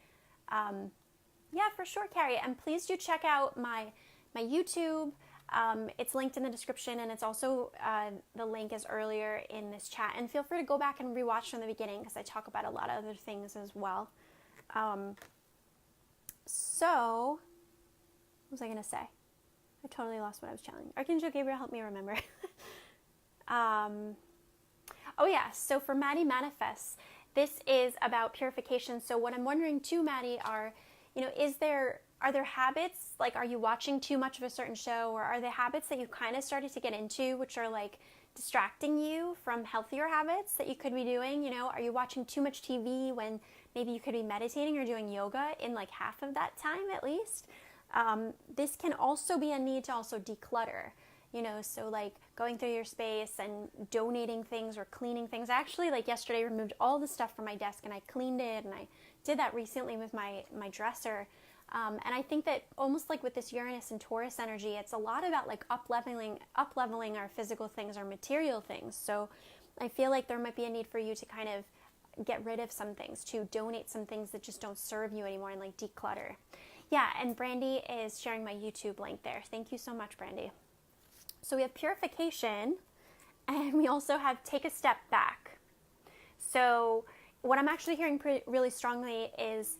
yeah, for sure, Carrie. And please do check out my YouTube. It's linked in the description, and it's also, the link is earlier in this chat. And feel free to go back and rewatch from the beginning because I talk about a lot of other things as well. So, what was I going to say? I totally lost what I was telling. Archangel Gabriel, help me remember. Oh yeah, so for Maddie Manifests, this is about purification. So what I'm wondering too, Maddie, are, you know, are there habits, like are you watching too much of a certain show, or are there habits that you've kind of started to get into which are like distracting you from healthier habits that you could be doing? You know, are you watching too much TV when maybe you could be meditating or doing yoga in like half of that time at least? This can also be a need to also declutter, you know, so like going through your space and donating things or cleaning things. I actually, like yesterday, removed all the stuff from my desk and I cleaned it, and I did that recently with my dresser. And I think that almost like with this Uranus and Taurus energy, it's a lot about like up-leveling our physical things, our material things. So I feel like there might be a need for you to kind of get rid of some things, to donate some things that just don't serve you anymore, and like declutter. Yeah, and Brandy is sharing my YouTube link there. Thank you so much, Brandy. So we have purification, and we also have take a step back. So what I'm actually hearing really strongly is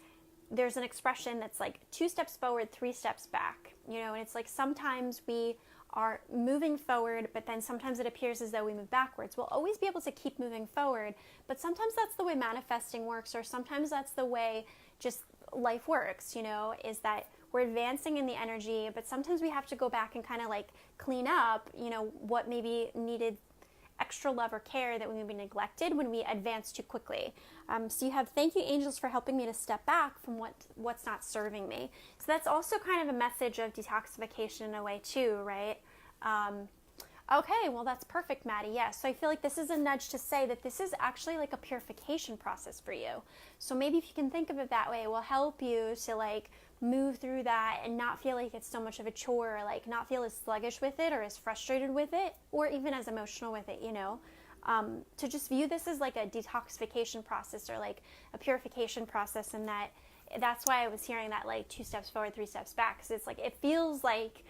there's an expression that's like 2 steps forward, 3 steps back, you know, and it's like sometimes we are moving forward, but then sometimes it appears as though we move backwards. We'll always be able to keep moving forward, but sometimes that's the way manifesting works, or sometimes that's the way just life works, you know, is that we're advancing in the energy, but sometimes we have to go back and kind of like clean up, you know, what maybe needed extra love or care that we maybe neglected when we advance too quickly. So you have, thank you angels for helping me to step back from what's not serving me. So that's also kind of a message of detoxification in a way too, right? Okay, well that's perfect, Maddie. Yes, so I feel like this is a nudge to say that this is actually like a purification process for you. So maybe if you can think of it that way, it will help you to like move through that and not feel like it's so much of a chore, or like not feel as sluggish with it or as frustrated with it or even as emotional with it, you know. To just view this as like a detoxification process or like a purification process, and that's why I was hearing that like 2 steps forward, 3 steps back, because it's like it feels like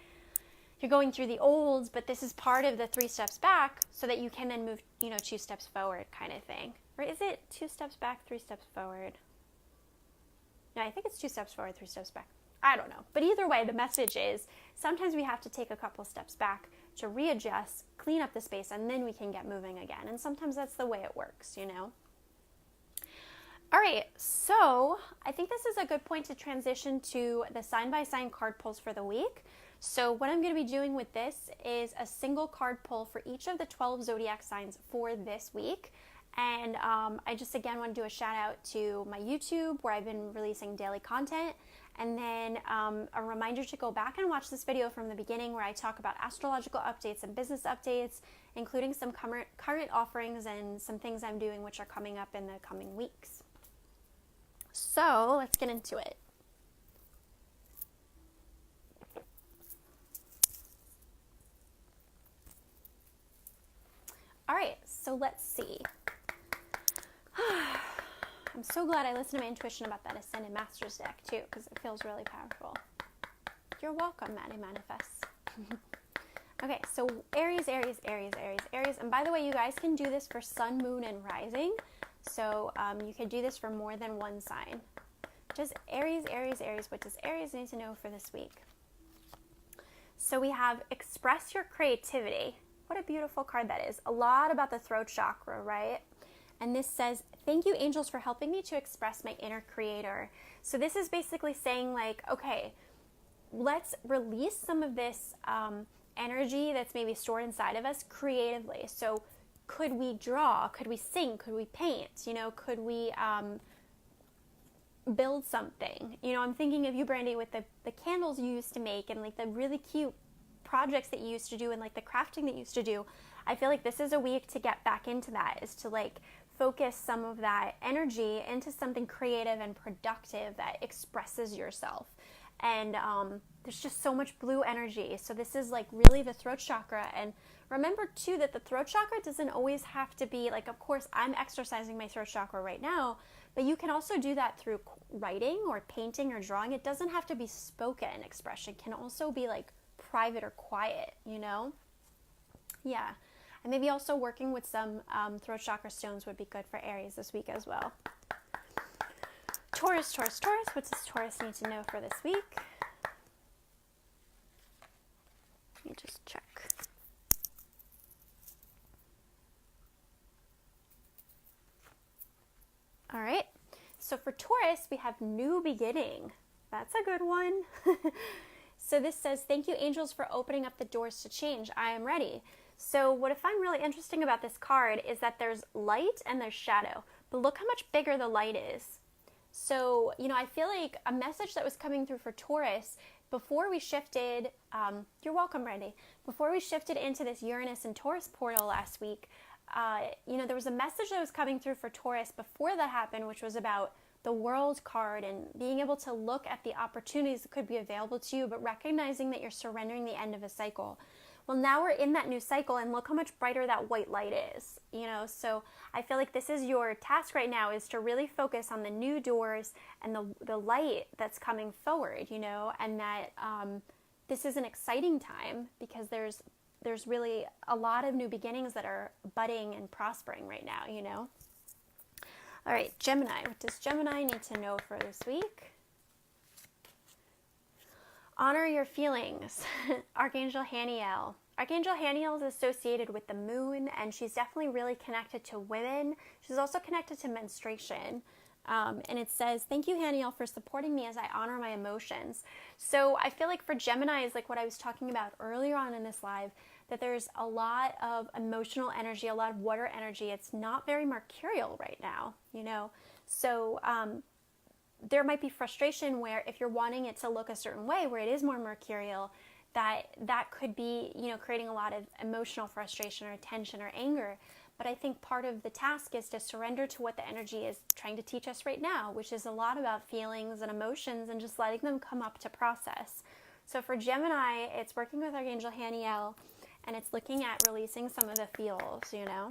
you're going through the olds, but this is part of the 3 steps back so that you can then move, you know, 2 steps forward kind of thing. Or is it 2 steps back, 3 steps forward? No, I think it's 2 steps forward, 3 steps back. I don't know. But either way, the message is sometimes we have to take a couple steps back to readjust, clean up the space, and then we can get moving again. And sometimes that's the way it works, you know? All right, so I think this is a good point to transition to the sign-by-sign card pulls for the week. So what I'm going to be doing with this is a single card pull for each of the 12 zodiac signs for this week. And I just, again, want to do a shout out to my YouTube, where I've been releasing daily content. And then a reminder to go back and watch this video from the beginning, where I talk about astrological updates and business updates, including some current offerings and some things I'm doing which are coming up in the coming weeks. So let's get into it. All right, so let's see. I'm so glad I listened to my intuition about that Ascended Masters deck too, because it feels really powerful. You're welcome, Maddie Manifests. Okay, so Aries, Aries, Aries, Aries, Aries. And by the way, you guys can do this for Sun, Moon, and Rising. So you can do this for more than one sign. Just Aries, Aries, Aries. What does Aries need to know for this week? So we have express your creativity. What a beautiful card that is. A lot about the throat chakra, right? And this says, thank you, angels, for helping me to express my inner creator. So this is basically saying like, okay, let's release some of this energy that's maybe stored inside of us creatively. So could we draw? Could we sing? Could we paint? You know, could we build something? You know, I'm thinking of you, Brandy, with the candles you used to make and like the really cute projects that you used to do and like the crafting that you used to do. I feel like this is a week to get back into that, is to like focus some of that energy into something creative and productive that expresses yourself. And there's just so much blue energy. So this is like really the throat chakra. And remember too that the throat chakra doesn't always have to be like, of course I'm exercising my throat chakra right now, but you can also do that through writing or painting or drawing. It doesn't have to be spoken expression. It can also be like private or quiet, you know? Yeah. And maybe also working with some throat chakra stones would be good for Aries this week as well. Taurus, Taurus, Taurus. What does Taurus need to know for this week? Let me just check. All right. So for Taurus, we have new beginning. That's a good one. So this says, thank you, angels, for opening up the doors to change. I am ready. So what I find really interesting about this card is that there's light and there's shadow, but look how much bigger the light is. So, you know, I feel like a message that was coming through for Taurus before we shifted, you're welcome, Brandy, before we shifted into this Uranus and Taurus portal last week, you know, there was a message that was coming through for Taurus before that happened, which was about the World card and being able to look at the opportunities that could be available to you, but recognizing that you're surrendering the end of a cycle. Well, now we're in that new cycle, and look how much brighter that white light is, you know? So I feel like this is your task right now, is to really focus on the new doors and the light that's coming forward, you know, and that this is an exciting time because there's really a lot of new beginnings that are budding and prospering right now, you know? All right, Gemini. What does Gemini need to know for this week? Honor your feelings. Archangel Haniel. Archangel Haniel is associated with the moon, and she's definitely really connected to women. She's also connected to menstruation. And it says, thank you, Haniel, for supporting me as I honor my emotions. So I feel like for Gemini is like what I was talking about earlier on in this live, that there's a lot of emotional energy, a lot of water energy. It's not very mercurial right now, you know? So there might be frustration where if you're wanting it to look a certain way, where it is more mercurial, that could be, you know, creating a lot of emotional frustration or tension or anger. But I think part of the task is to surrender to what the energy is trying to teach us right now, which is a lot about feelings and emotions and just letting them come up to process. So for Gemini, it's working with Archangel Haniel, and it's looking at releasing some of the feels, you know.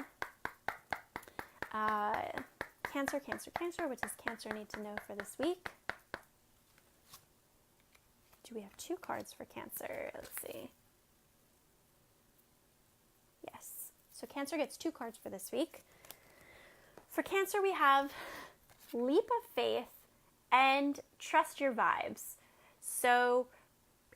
Cancer, Cancer, Cancer. What does Cancer need to know for this week? Do we have 2 cards for Cancer? Let's see. Yes. So Cancer gets 2 cards for this week. For Cancer, we have Leap of Faith and Trust Your Vibes. So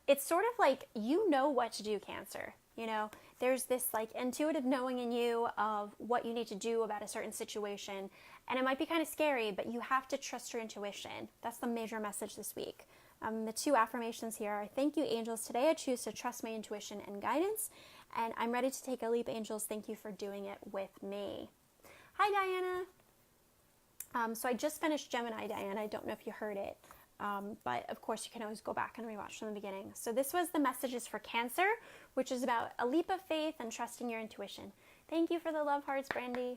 it's sort of like, you know what to do, Cancer. You know, there's this like intuitive knowing in you of what you need to do about a certain situation. And it might be kind of scary, but you have to trust your intuition. That's the major message this week. The 2 affirmations here are, thank you, angels. Today I choose to trust my intuition and guidance. And I'm ready to take a leap, angels. Thank you for doing it with me. Hi, Diana. So I just finished Gemini, Diana. I don't know if you heard it. But of course you can always go back and rewatch from the beginning. So this was the messages for Cancer, which is about a leap of faith and trusting your intuition. Thank you for the love hearts, Brandy.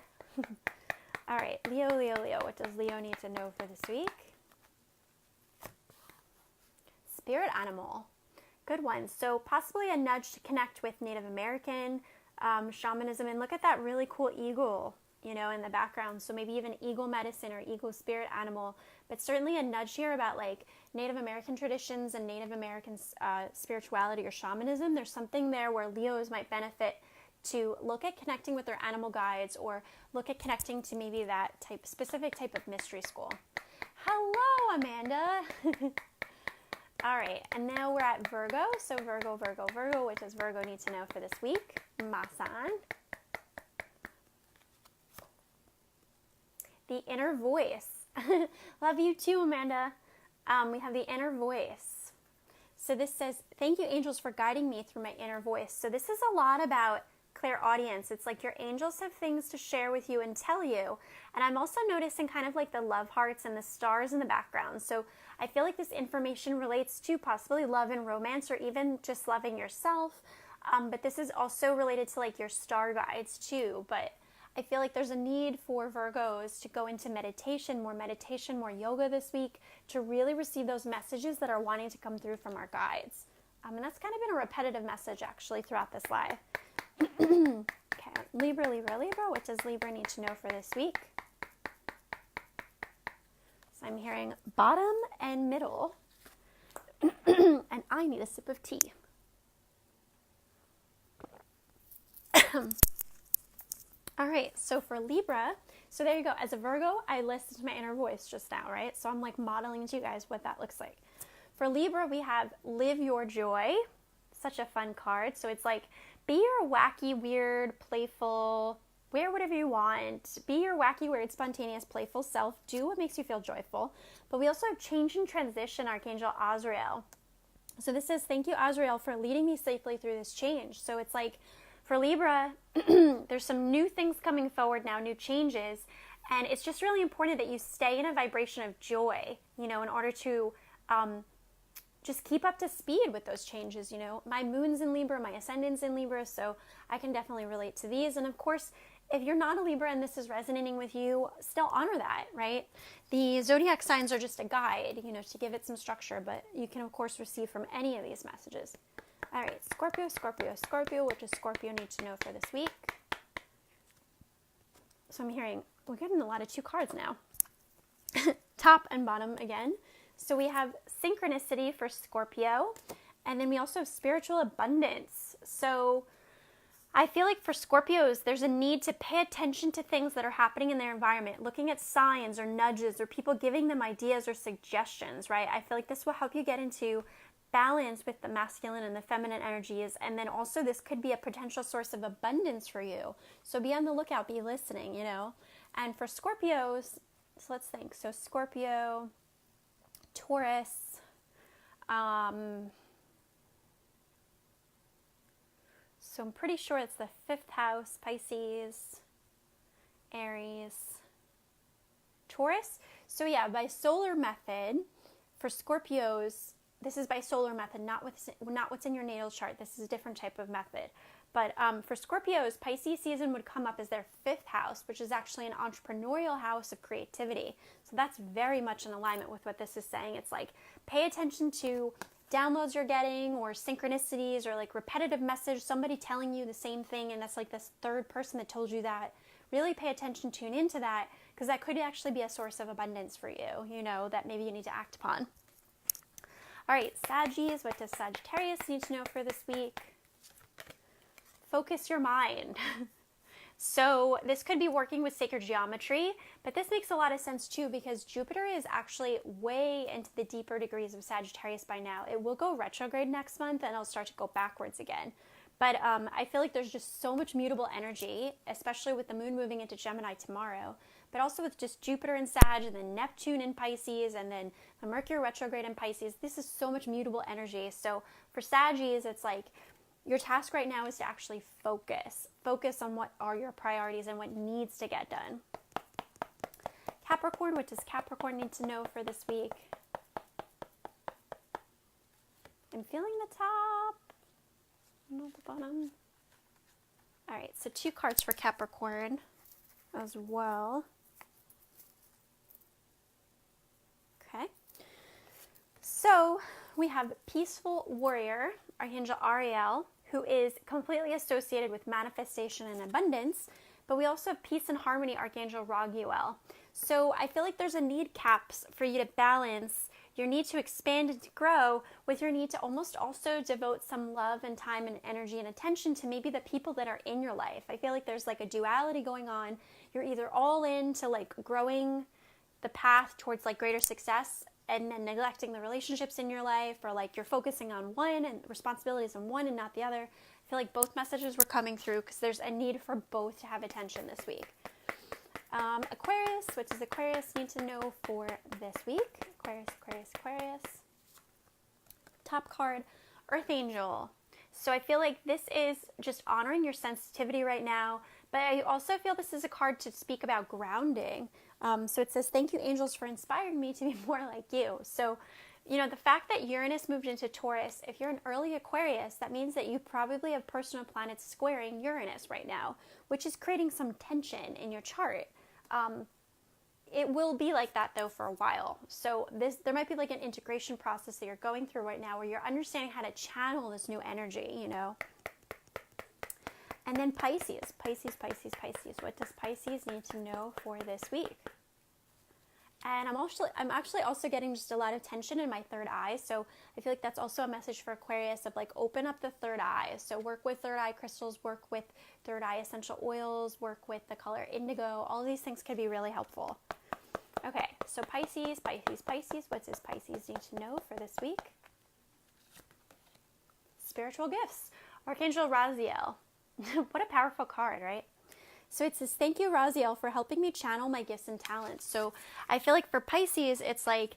All right, Leo, Leo, Leo. What does Leo need to know for this week? Spirit animal. Good one. So possibly a nudge to connect with Native American shamanism. And look at that really cool eagle, you know, in the background. So maybe even eagle medicine or eagle spirit animal. But certainly a nudge here about like Native American traditions and Native American spirituality or shamanism. There's something there where Leos might benefit to look at connecting with their animal guides, or look at connecting to maybe that specific type of mystery school. Hello, Amanda. All right, and now we're at Virgo. So Virgo, Virgo, Virgo. What does Virgo need to know for this week? Masan. The inner voice. Love you too, Amanda. We have the inner voice. So this says, thank you, angels, for guiding me through my inner voice. So this is a lot about clairaudience. It's like your angels have things to share with you and tell you. And I'm also noticing kind of like the love hearts and the stars in the background. So I feel like this information relates to possibly love and romance, or even just loving yourself. But this is also related to like your star guides too. But I feel like there's a need for Virgos to go into meditation, more yoga this week, to really receive those messages that are wanting to come through from our guides. And that's kind of been a repetitive message actually throughout this live. Okay, Libra, Libra, Libra. What does Libra need to know for this week? So I'm hearing bottom and middle. And I need a sip of tea. All right, so for Libra, so there you go. As a Virgo, I listened to my inner voice just now, right? So I'm like modeling to you guys what that looks like. For Libra, we have Live Your Joy. Such a fun card. So it's like, be your wacky, weird, playful, wear whatever you want. Be your wacky, weird, spontaneous, playful self. Do what makes you feel joyful. But we also have Change and Transition, Archangel Azrael. So this says, thank you, Azrael, for leading me safely through this change. So it's like, for Libra, there's some new things coming forward now, new changes. And it's just really important that you stay in a vibration of joy, you know, in order to just keep up to speed with those changes, you know. My moon's in Libra, my ascendant's in Libra, so I can definitely relate to these. And of course, if you're not a Libra and this is resonating with you, still honor that, right? The zodiac signs are just a guide, you know, to give it some structure, but you can of course receive from any of these messages. All right, Scorpio, Scorpio, Scorpio. What does Scorpio need to know for this week? So I'm hearing, we're getting a lot of 2 cards now. Top and bottom again. So we have synchronicity for Scorpio, and then we also have spiritual abundance. So I feel like for Scorpios, there's a need to pay attention to things that are happening in their environment, looking at signs or nudges or people giving them ideas or suggestions, right? I feel like this will help you get into balance with the masculine and the feminine energies. And then also this could be a potential source of abundance for you. So be on the lookout, be listening, you know. And for Scorpios, so let's think. So Scorpio, Taurus, so I'm pretty sure it's the 5th house, Pisces, Aries, Taurus. So yeah, by solar method, for Scorpios, this is by solar method, not what's in your natal chart. This is a different type of method. But for Scorpios, Pisces season would come up as their 5th house, which is actually an entrepreneurial house of creativity. So that's very much in alignment with what this is saying. It's like, pay attention to downloads you're getting or synchronicities or like repetitive message, somebody telling you the same thing, and that's like this third person that told you that. Really pay attention, tune into that, because that could actually be a source of abundance for you, you know, that maybe you need to act upon. All right, Saggies, what does Sagittarius need to know for this week? Focus your mind. So this could be working with sacred geometry, but this makes a lot of sense too, because Jupiter is actually way into the deeper degrees of Sagittarius by now. It will go retrograde next month and it'll start to go backwards again. But I feel like there's just so much mutable energy, especially with the moon moving into Gemini tomorrow, but also with just Jupiter in Sag and then Neptune in Pisces and then the Mercury retrograde in Pisces. This is so much mutable energy. So for Saggies, it's like, your task right now is to actually focus. Focus on what are your priorities and what needs to get done. Capricorn, what does Capricorn need to know for this week? I'm feeling the top, not the bottom. All right, so 2 cards for Capricorn as well. Okay. So we have Peaceful Warrior, Archangel Ariel, who is completely associated with manifestation and abundance, but we also have Peace and Harmony, Archangel Raguel. So I feel like there's a need, Caps, for you to balance your need to expand and to grow with your need to almost also devote some love and time and energy and attention to maybe the people that are in your life. I feel like there's like a duality going on. You're either all in to like growing the path towards like greater success and then neglecting the relationships in your life, or like you're focusing on one and responsibilities on one and not the other. I feel like both messages were coming through because there's a need for both to have attention this week. Aquarius, what does Aquarius need to know for this week? Aquarius, Aquarius, Aquarius. Top card, Earth Angel. So I feel like this is just honoring your sensitivity right now, but I also feel this is a card to speak about grounding. So it says, thank you, angels, for inspiring me to be more like you. So, you know, the fact that Uranus moved into Taurus, if you're an early Aquarius, that means that you probably have personal planets squaring Uranus right now, which is creating some tension in your chart. It will be like that though for a while. So there might be like an integration process that you're going through right now where you're understanding how to channel this new energy, you know. And then Pisces. What does Pisces need to know for this week? And I'm actually also getting just a lot of tension in my third eye. So I feel like that's also a message for Aquarius of like, open up the third eye. So work with third eye crystals, work with third eye essential oils, work with the color indigo. All of these things could be really helpful. Okay, so Pisces. What does Pisces need to know for this week? Spiritual gifts. Archangel Raziel. What a powerful card, right? So it says, thank you, Raziel, for helping me channel my gifts and talents. So I feel like for Pisces, it's like,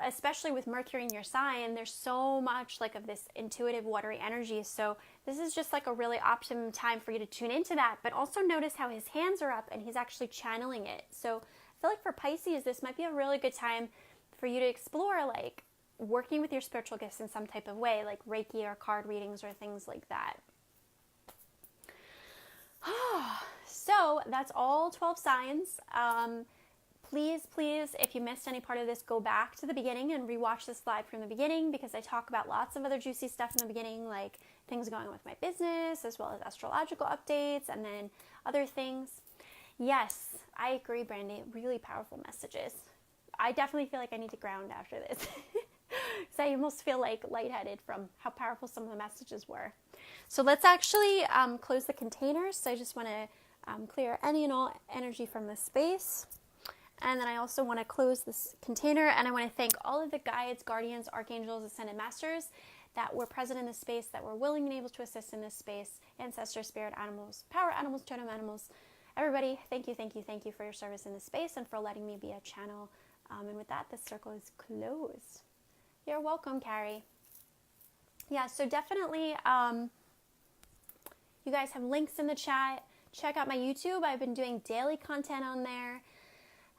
especially with Mercury in your sign, there's so much like of this intuitive watery energy. So this is just like a really optimum time for you to tune into that, but also notice how his hands are up and he's actually channeling it. So I feel like for Pisces, this might be a really good time for you to explore like working with your spiritual gifts in some type of way, like Reiki or card readings or things like that. So that's all 12 signs. Please, if you missed any part of this, go back to the beginning and rewatch this live from the beginning, because I talk about lots of other juicy stuff in the beginning, like things going on with my business, as well as astrological updates, and then other things. Yes, I agree, Brandy. Really powerful messages. I definitely feel like I need to ground after this. Because I almost feel like lightheaded from how powerful some of the messages were. So let's actually close the containers. So I just want to clear any and all energy from this space. And then I also want to close this container, and I want to thank all of the guides, guardians, archangels, ascended masters that were present in this space, that were willing and able to assist in this space, ancestors, spirit animals, power animals, totem animals. Everybody, thank you, thank you, thank you for your service in this space and for letting me be a channel. And with that, this circle is closed. You're welcome, Carrie. Yeah, so definitely, you guys have links in the chat. Check out my YouTube. I've been doing daily content on there.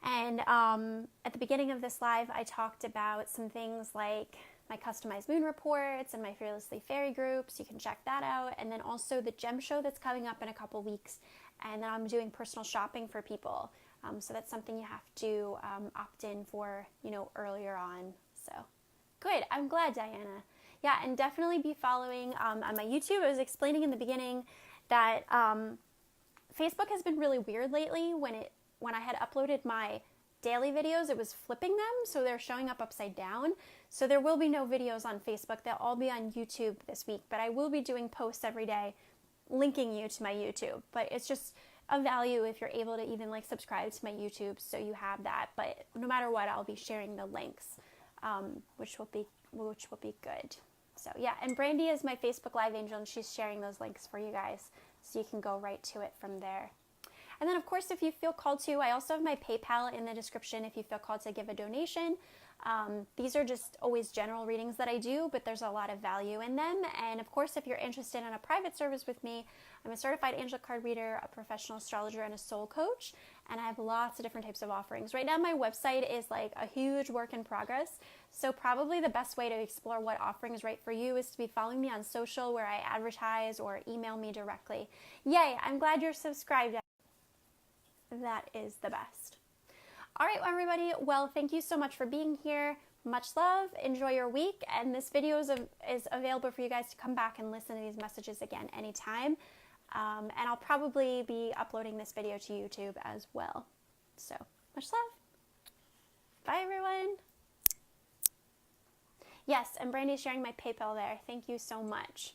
And at the beginning of this live, I talked about some things like my customized moon reports and my Fearlessly Fairy groups. You can check that out. And then also the gem show that's coming up in a couple weeks. And then I'm doing personal shopping for people. So that's something you have to opt in for, earlier on. So good. I'm glad, Diana. Yeah, and definitely be following on my YouTube. I was explaining in the beginning that Facebook has been really weird lately. When I had uploaded my daily videos, it was flipping them, so they're showing up upside down. So there will be no videos on Facebook. They'll all be on YouTube this week, but I will be doing posts every day linking you to my YouTube. But it's just a value if you're able to even subscribe to my YouTube, so you have that. But no matter what, I'll be sharing the links, which will be good. So yeah, and Brandy is my Facebook Live angel, and she's sharing those links for you guys, so you can go right to it from there. And then, of course, if you feel called to, I also have my PayPal in the description if you feel called to give a donation. These are just always general readings that I do, but there's a lot of value in them. And, of course, if you're interested in a private service with me, I'm a certified angel card reader, a professional astrologer, and a soul coach. And I have lots of different types of offerings. Right now, my website is a huge work in progress. So probably the best way to explore what offering is right for you is to be following me on social, where I advertise, or email me directly. Yay, I'm glad you're subscribed. That is the best. All right, everybody. Well, thank you so much for being here. Much love. Enjoy your week. And this video is available for you guys to come back and listen to these messages again anytime. And I'll probably be uploading this video to YouTube as well. So, much love. Bye, everyone. Yes, and Brandy's sharing my PayPal there. Thank you so much.